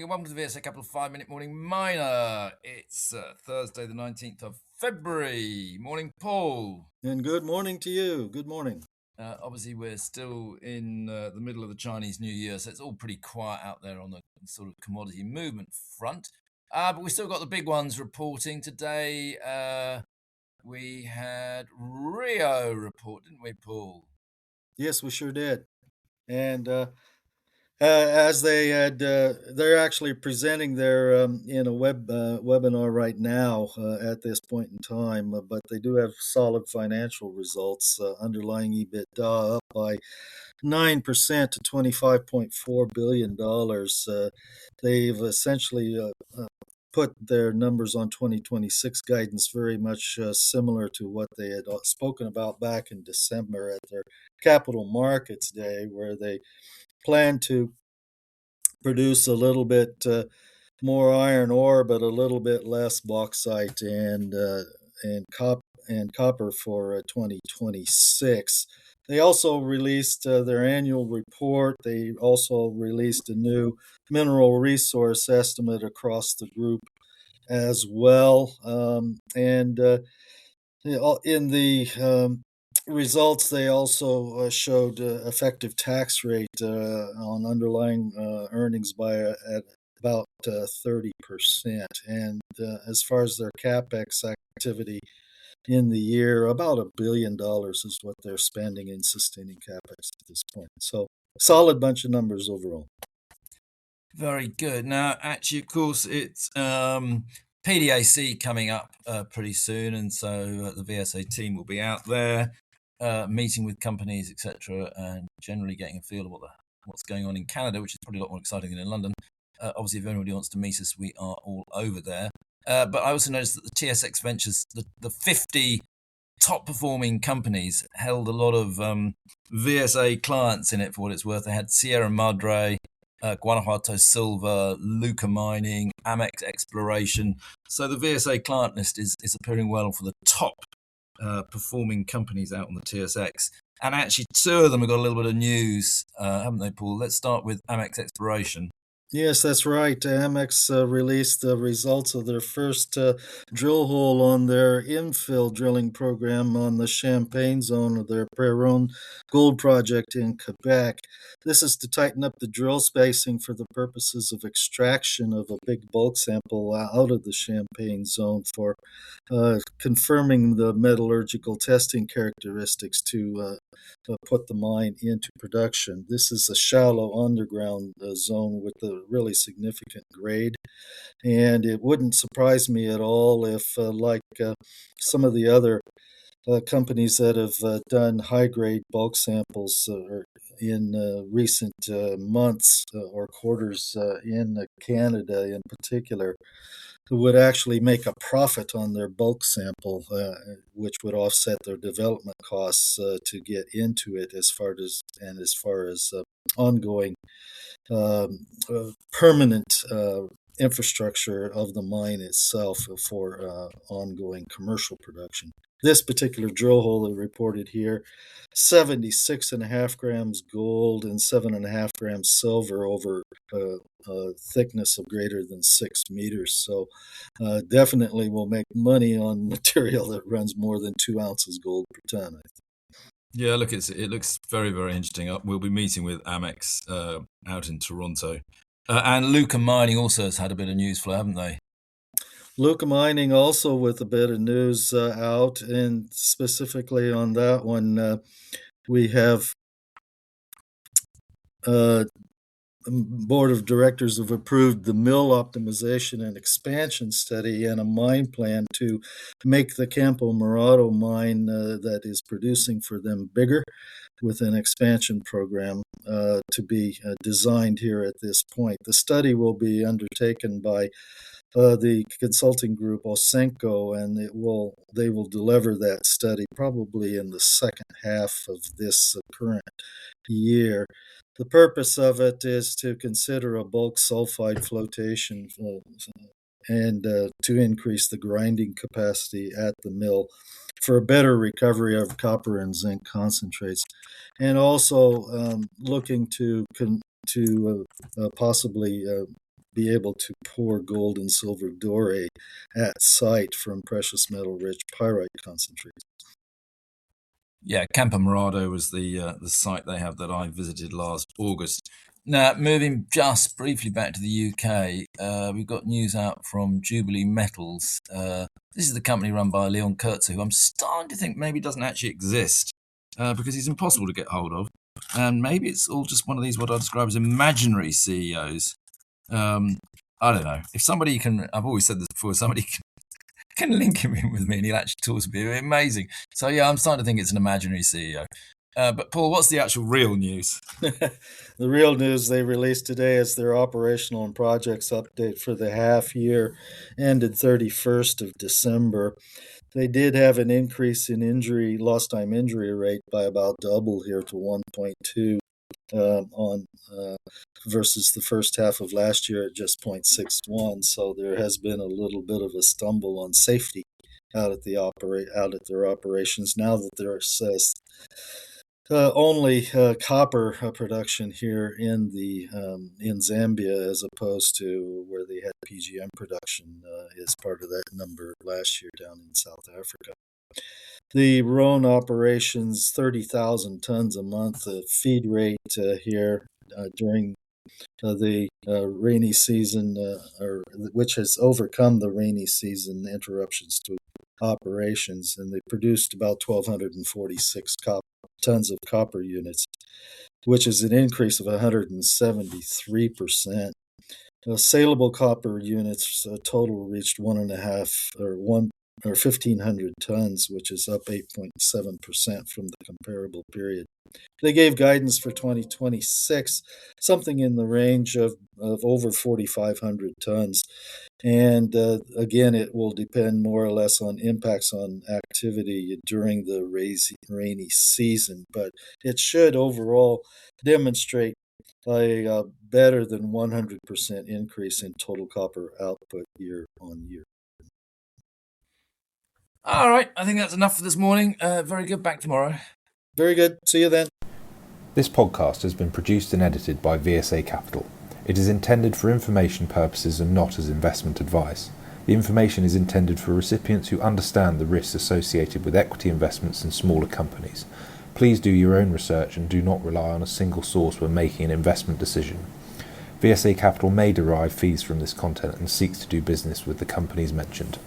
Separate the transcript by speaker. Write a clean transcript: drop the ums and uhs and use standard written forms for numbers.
Speaker 1: and welcome to the VSA Capital 5 Minute Morning Miner. It's Thursday, the 19th of February. Morning, Paul.
Speaker 2: And good morning to you. Good morning.
Speaker 1: Obviously, we're still in the middle of the Chinese New Year, so it's all pretty quiet out there on the sort of commodity movement front. But we still got the big ones reporting today. We had Rio report, didn't we, Paul?
Speaker 2: Yes, we sure did. And as they had, they're actually presenting their in a webinar right now at this point in time. But they do have solid financial results. Underlying EBITDA up by 9% to $25.4 billion. They've essentially put their numbers on 2026 guidance very much similar to what they had spoken about back in December at their Capital Markets Day, where they plan to produce a little bit more iron ore, but a little bit less bauxite and copper for 2026. They also released their annual report. They also released a new mineral resource estimate across the group as well. And in the results, they also showed effective tax rate on underlying earnings by at about 30%. And as far as their capex activity in the year, about $1 billion is what they're spending in sustaining capex at this point. So solid bunch of numbers overall.
Speaker 1: Very good. Now, actually, of course, it's PDAC coming up pretty soon, and so the VSA team will be out there meeting with companies, etc., and generally getting a feel of what's going on in Canada, which is probably a lot more exciting than in London. Obviously, if anybody wants to meet us, we are all over there. But I also noticed that the TSX Ventures, the 50 top performing companies, held a lot of VSA clients in it for what it's worth. They had Sierra Madre, Guanajuato Silver, Luca Mining, Amex Exploration. So the VSA client list is appearing well for the top performing companies out on the TSX. And actually, two of them have got a little bit of news, haven't they, Paul? Let's start with Amex Exploration.
Speaker 2: Yes, that's right. Amex released the results of their first drill hole on their infill drilling program on the Champagne zone of their Perron gold project in Quebec. This is to tighten up the drill spacing for the purposes of extraction of a big bulk sample out of the Champagne zone for confirming the metallurgical testing characteristics to put the mine into production. This is a shallow underground zone with a really significant grade, and it wouldn't surprise me at all if, like some of the other companies that have done high-grade bulk samples in recent months or quarters in Canada in particular, who would actually make a profit on their bulk sample, which would offset their development costs to get into it as far as ongoing permanent infrastructure of the mine itself for ongoing commercial production. This particular drill hole that reported here, 76.5 grams gold and 7.5 grams silver over a thickness of greater than 6 meters. So definitely will make money on material that runs more than 2 ounces gold per ton, I think.
Speaker 1: Yeah, look, it looks very, very interesting. We'll be meeting with Amex out in Toronto. And Luca Mining also has had a bit of news flow, haven't they?
Speaker 2: Luca Mining also with a bit of news out, and specifically on that one, we have board of directors have approved the mill optimization and expansion study and a mine plan to make the Campo Morado mine that is producing for them bigger, with an expansion program to be designed here at this point. The study will be undertaken by the consulting group Osenko, and they will deliver that study probably in the second half of this current year. The purpose of it is to consider a bulk sulfide flotation and to increase the grinding capacity at the mill for a better recovery of copper and zinc concentrates, and also looking to possibly be able to pour gold and silver doré at site from precious metal-rich pyrite concentrates.
Speaker 1: Yeah, Campo Morado was the site they have that I visited last August. Now, moving just briefly back to the UK, we've got news out from Jubilee Metals. This is the company run by Leon Kurtzer, who I'm starting to think maybe doesn't actually exist because he's impossible to get hold of. And maybe it's all just one of these, what I describe as imaginary CEOs. I don't know. If somebody can, I've always said this before, somebody can link him in with me and he'll actually talk to me. It'd be amazing. So, yeah, I'm starting to think it's an imaginary CEO. But, Paul, what's the actual real news?
Speaker 2: The real news they released today is their operational and projects update for the half year ended 31st of December. They did have an increase in lost time injury rate by about double here to 1.2 versus the first half of last year at just 0.61. So there has been a little bit of a stumble on safety out at their operations now that there's only copper production here in Zambia, as opposed to where they had PGM production as part of that number last year down in South Africa. The Rhone operations, 30,000 tons a month feed rate here during the rainy season, which has overcome the rainy season interruptions to operations, and they produced about 1,246 tons of copper units, which is an increase of 173%. Saleable copper units total reached 1,500 tons, which is up 8.7% from the comparable period. They gave guidance for 2026, something in the range of over 4,500 tons. And again, it will depend more or less on impacts on activity during the rainy season, but it should overall demonstrate a better than 100% increase in total copper output year on year.
Speaker 1: All right, I think that's enough for this morning. Very good. Back tomorrow.
Speaker 2: Very good. See you then.
Speaker 3: This podcast has been produced and edited by VSA Capital. It is intended for information purposes and not as investment advice. The information is intended for recipients who understand the risks associated with equity investments in smaller companies. Please do your own research and do not rely on a single source when making an investment decision. VSA Capital may derive fees from this content and seeks to do business with the companies mentioned.